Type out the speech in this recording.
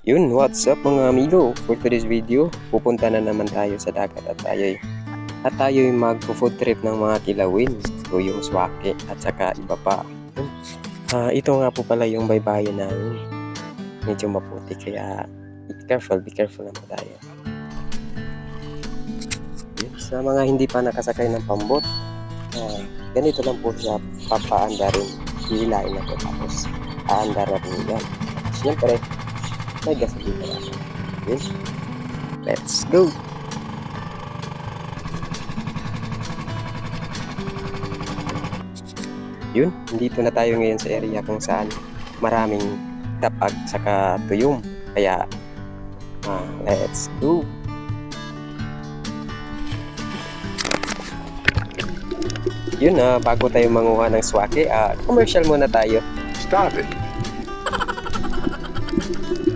Yun, what's up mga amigo? For today's video, pupunta na naman tayo sa dagat at tayo'y magpo-food trip ng mga kilawin, so yung swake at saka iba pa. Ito nga po pala yung baybayin namin. Medyo maputi kaya be careful naman tayo. Yun, sa mga hindi pa nakasakay ng pambot, ganito lang po siya papaandarin. Hihilain na po tapos aandar na rin yan. Siyempre, may gasolina na. Yun. Let's go! Yun, dito na tayo ngayon sa area kung saan maraming dapag saka tuyong. Kaya, let's go! Yun, bago tayo manguha ng swake, commercial muna tayo. Stop it.